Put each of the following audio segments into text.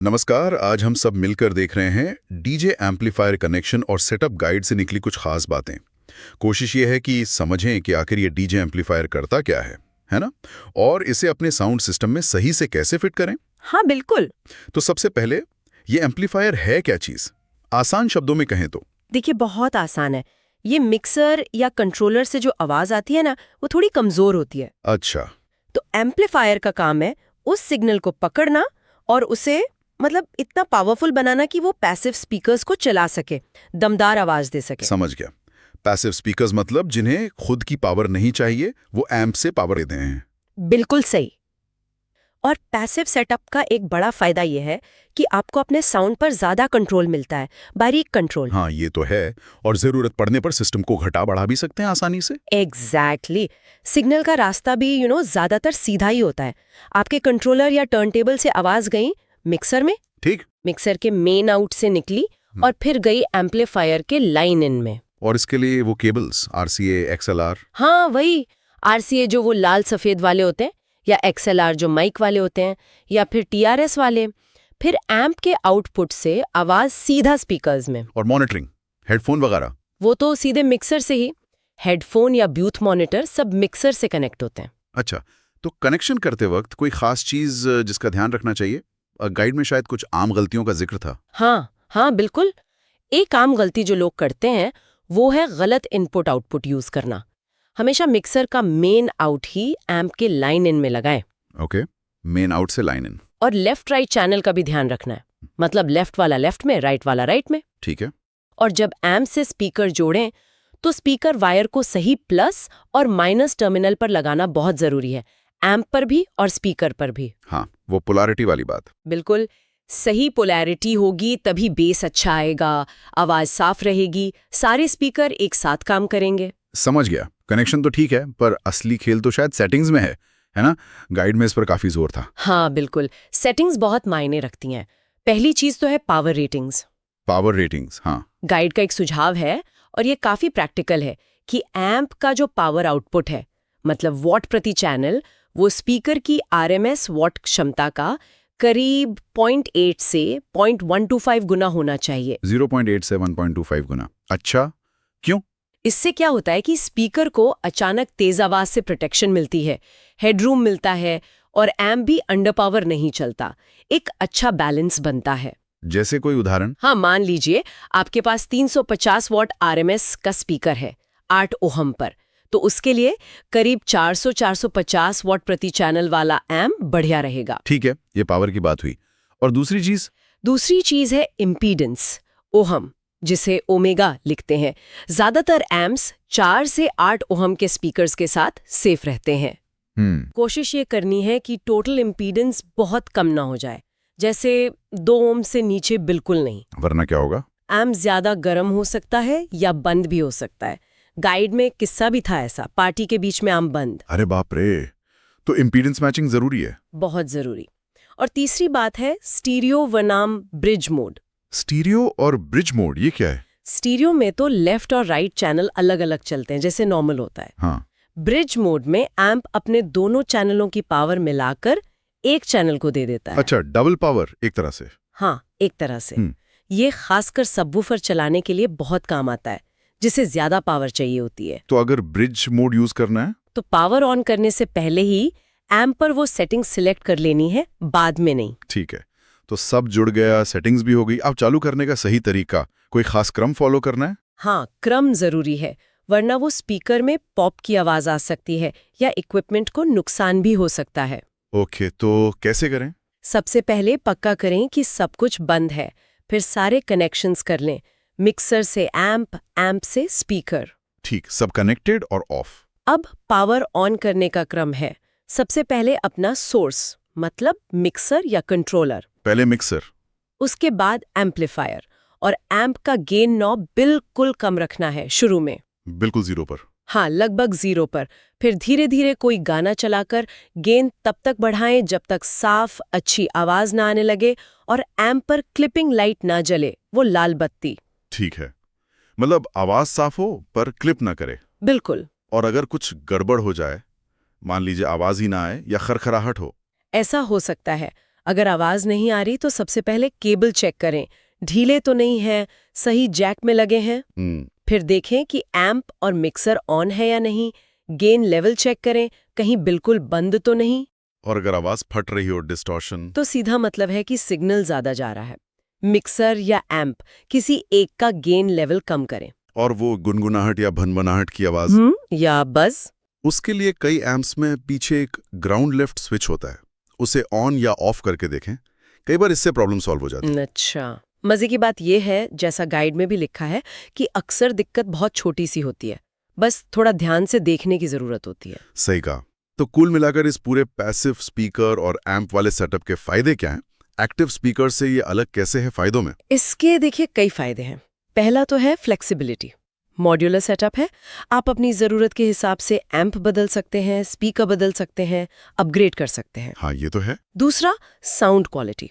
नमस्कार। आज हम सब मिलकर देख रहे हैं डीजे एम्पलीफायर कनेक्शन और सेटअप गाइड से निकली कुछ खास बातें। कोशिश ये है कि समझें कि आखिर ये डीजे एम्पलीफायर करता क्या है ना? और इसे अपने साउंड सिस्टम में सही से कैसे फिट करें। हाँ बिल्कुल। तो सबसे पहले ये एम्पलीफायर है क्या चीज़? आसान शब्दों में कहें तो देखिए बहुत आसान है। ये मिक्सर या कंट्रोलर से जो आवाज आती है ना, वो थोड़ी कमजोर होती है। अच्छा। तो एम्पलीफायर का काम है उस सिग्नल को पकड़ना और उसे इतना पावरफुल बनाना कि वो पैसिव स्पीकर्स को चला सके, दमदार आवाज दे सके। समझ गया। पैसिव स्पीकर्स मतलब जिन्हें खुद की पावर नहीं चाहिए, वो एम्प से पावर देते हैं। बिल्कुल सही। और पैसिव सेटअप का एक बड़ा फायदा ये है कि आपको अपने साउंड पर ज्यादा कंट्रोल मिलता है, बारीक कंट्रोल। हाँ, ये तो है। और जरूरत पड़ने पर सिस्टम को घटा बढ़ा भी सकते हैं आसानी से। एग्जैक्टली। सिग्नल का रास्ता भी ज्यादातर सीधा ही होता है। आपके कंट्रोलर या टर्नटेबल से आवाज गई मिक्सर में, ठीक। मिक्सर के मेन आउट से निकली और फिर गई एम्पलीफायर के लाइन इन में। और इसके लिए वो केबल्स RCA, XLR। हाँ वही, RCA जो वो लाल सफेद वाले होते हैं, या XLR जो माइक वाले होते हैं, या फिर TRS वाले। फिर एम्प के आउटपुट से आवाज सीधा स्पीकर्स में। और मॉनिटरिंग, हेडफोन वगैरह। वो तो सीधे मिक्सर से ही। हेडफोन या ब्लूटूथ मॉनिटर सब मिक्सर से कनेक्ट होते हैं। अच्छा, तो कनेक्शन करते वक्त कोई खास चीज जिसका ध्यान रखना चाहिए? गाइड में शायद कुछ आम गलतियों का जिक्र था। हाँ बिल्कुल। एक आम गलती जो लोग करते हैं वो है गलत इनपुट आउटपुट यूज करना। हमेशा मिक्सर का मेन आउट ही एम्प के लाइन इन में लगाएं। ओके, मेन आउट से लाइन इन। और लेफ्ट राइट चैनल का भी ध्यान रखना है, मतलब लेफ्ट वाला लेफ्ट में, राइट वाला राइट में। ठीक है। और जब एम्प से स्पीकर जोड़ें तो स्पीकर वायर को सही प्लस और माइनस टर्मिनल पर लगाना बहुत जरूरी है, एम्प पर भी और स्पीकर पर भी। हाँ, वो पोलैरिटी वाली बात। बिल्कुल सही पोलैरिटी होगी तभी बेस अच्छा आएगा, आवाज साफ रहेगी, सारे स्पीकर एक साथ काम करेंगे। समझ गया। कनेक्शन तो ठीक है, पर असली खेल तो शायद सेटिंग्स में है ना? गाइड में इस पर काफी जोर था। हाँ बिल्कुल, सेटिंग्स बहुत मायने रखती हैं। पहली चीज तो है पावर रेटिंग्स। पावर रेटिंग्स, हाँ। गाइड का एक सुझाव है और ये काफी प्रैक्टिकल है कि एम्प का जो पावर आउटपुट है, मतलब वॉट प्रति चैनल, वो स्पीकर की RMS वॉट क्षमता का करीब 0.8 से 0.125 गुना होना चाहिए। 0.8 से 1.25 गुना। अच्छा, क्यों? इससे क्या होता है कि स्पीकर को अचानक तेज आवाज से प्रोटेक्शन मिलती है, हेडरूम मिलता है और एम्प भी अंडर पावर नहीं चलता। एक अच्छा बैलेंस बनता है। जैसे कोई उदाहरण? हाँ, मान लीजिए आपके पास 350 वॉट RMS का स्पीकर है 8 ओहम पर, तो उसके लिए करीब 400-450 वॉट प्रति चैनल वाला एम्प बढ़िया रहेगा। ठीक है, ये पावर की बात हुई। और दूसरी चीज? दूसरी चीज है इम्पीडेंस, ओहम, जिसे ओमेगा लिखते हैं। ज्यादातर एम्प्स 4 से 8 ओहम के स्पीकर्स के साथ सेफ रहते हैं। कोशिश ये करनी है कि टोटल इम्पीडेंस बहुत कम ना हो जाए, जैसे 2 ओम से नीचे बिल्कुल नहीं। वरना क्या होगा? एम्प ज्यादा गर्म हो सकता है या बंद भी हो सकता है। गाइड में किस्सा भी था ऐसा, पार्टी के बीच में एम्प बंद। अरे बाप रे! तो इम्पीडेंस मैचिंग जरूरी है। बहुत जरूरी। और तीसरी बात है स्टीरियो बनाम ब्रिज मोड। स्टीरियो और ब्रिज मोड, ये क्या है? स्टीरियो में तो लेफ्ट और राइट चैनल अलग अलग चलते हैं, जैसे नॉर्मल होता है। हाँ। ब्रिज मोड में एम्प अपने दोनों चैनलों की पावर मिलाकर एक चैनल को दे देता है। अच्छा, डबल पावर एक तरह से। हाँ, एक तरह से। ये खासकर सबवूफर चलाने के लिए बहुत काम आता है, जिसे ज्यादा पावर चाहिए होती है। तो अगर ब्रिज मोड यूज करना है तो पावर ऑन करने से पहले ही एम्प पर वो सेटिंग सिलेक्ट कर लेनी है, बाद में नहीं। ठीक है, तो सब जुड़ गया, सेटिंग्स भी हो गई। अब चालू करने का सही तरीका, कोई खास क्रम फॉलो करना है? हाँ, क्रम जरूरी है, वरना वो स्पीकर में पॉप की आवाज आ सकती है या इक्विपमेंट को नुकसान भी हो सकता है। ओके, तो कैसे करें? सबसे पहले पक्का करें कि सब कुछ बंद है, फिर सारे कनेक्शंस कर लें, मिक्सर से एम्प, एम्प से स्पीकर। ठीक, सब कनेक्टेड और ऑफ। अब पावर ऑन करने का क्रम है। सबसे पहले अपना सोर्स, मतलब मिक्सर या कंट्रोलर, पहले मिक्सर, उसके बाद एम्पलीफायर, और एम्प का गेन नॉब बिल्कुल कम रखना है शुरू में। बिल्कुल 0 पर। हाँ, लगभग 0 पर। फिर धीरे धीरे कोई गाना चलाकर गेन तब तक बढ़ाएं जब तक साफ अच्छी आवाज ना आने लगे और एम्प पर क्लिपिंग लाइट ना जले, वो लाल बत्ती। ठीक है, मतलब आवाज साफ हो पर क्लिप ना करे। बिल्कुल। और अगर कुछ गड़बड़ हो जाए, मान लीजिए आवाज ही ना आए या खरखराहट हो? ऐसा हो सकता है। अगर आवाज नहीं आ रही तो सबसे पहले केबल चेक करें, ढीले तो नहीं है, सही जैक में लगे हैं। फिर देखें कि एम्प और मिक्सर ऑन है या नहीं, गेन लेवल चेक करें, कहीं बिल्कुल बंद तो नहीं। और अगर आवाज फट रही हो, डिस्टॉर्शन, तो सीधा मतलब है कि सिग्नल ज्यादा जा रहा है। मिक्सर या एम्प किसी एक का गेन लेवल कम करें। और वो गुनगुनाहट या भनभनाहट की आवाज, या बज़, उसके लिए कई एम्प्स में पीछे एक ग्राउंड लेफ्ट स्विच होता है, उसे ऑन या ऑफ करके देखें, कई बार इससे प्रॉब्लम सॉल्व हो जाती है। अच्छा, मजे की बात यह है, जैसा गाइड में भी लिखा है, कि अक्सर दिक्कत बहुत छोटी सी होती है, बस थोड़ा ध्यान से देखने की जरूरत होती है। सही कहा। तो कुल मिलाकर इस पूरे पैसिव स्पीकर और एम्प वाले सेटअप के फायदे क्या हैं? एक्टिव स्पीकर से ये अलग कैसे है फायदों में? इसके देखिए कई फायदे हैं। पहला तो है फ्लेक्सिबिलिटी। मॉड्यूलर सेटअप है, आप अपनी जरूरत के हिसाब से एम्प बदल सकते हैं, स्पीकर बदल सकते हैं, अपग्रेड कर सकते हैं। हाँ, ये तो है। दूसरा, साउंड क्वालिटी।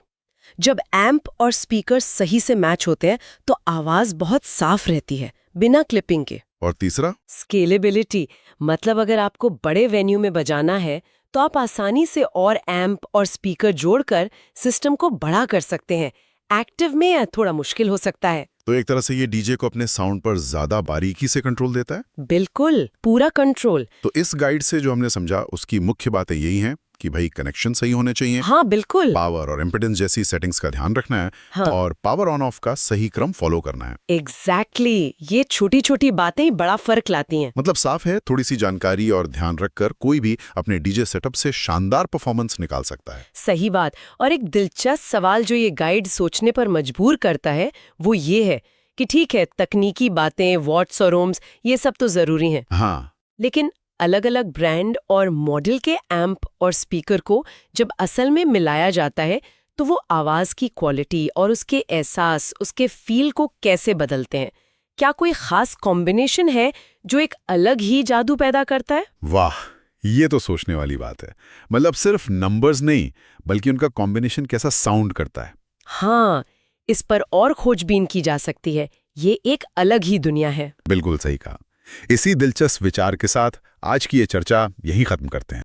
जब एम्प और स्पीकर सही से मैच होते हैं तो आवाज बहुत साफ रहती है, बिना क्लिपिंग के। और तीसरा, स्केलेबिलिटी, मतलब अगर आपको बड़े वेन्यू में बजाना है तो आप आसानी से और एम्प और स्पीकर जोड़कर सिस्टम को बड़ा कर सकते हैं। एक्टिव में थोड़ा मुश्किल हो सकता है। तो एक तरह से ये डीजे को अपने साउंड पर ज्यादा बारीकी से कंट्रोल देता है। बिल्कुल, पूरा कंट्रोल। तो इस गाइड से जो हमने समझा उसकी मुख्य बातें यही हैं कि भाई कनेक्शन सही होने चाहिए, हाँ बिल्कुल, पावर और इम्पीडेंस जैसी सेटिंग्स का ध्यान रखना है, हाँ। और पावर ऑन ऑफ का सही क्रम फॉलो करना है। एग्जैक्टली, ये छोटी छोटी बातें ही बड़ा फर्क लाती हैं। मतलब साफ है, थोड़ी सी जानकारी और ध्यान रखकर कोई भी अपने डीजे सेटअप से शानदार परफॉर्मेंस निकाल सकता है। सही बात। और एक दिलचस्प सवाल जो ये गाइड सोचने पर मजबूर करता है वो ये है कि ठीक है, तकनीकी बातें, वॉट्स और ओम्स, ये सब तो जरूरी हैं, हाँ, लेकिन अलग-अलग ब्रांड और मॉडल के एम्प और स्पीकर को जब असल में मिलाया जाता है तो वो आवाज की क्वालिटी और उसके एहसास, उसके फील को कैसे बदलते हैं? क्या कोई खास कॉम्बिनेशन है जो एक अलग ही जादू पैदा करता है? वाह, ये तो सोचने वाली बात है। मतलब सिर्फ नंबर्स नहीं, बल्कि उनका कॉम्बिनेशन कैसा साउंड करता है। हाँ, इस पर और खोजबीन की जा सकती है। ये एक अलग ही दुनिया है। बिल्कुल सही कहा। इसी दिलचस्प विचार के साथ आज की ये चर्चा यहीं खत्म करते हैं।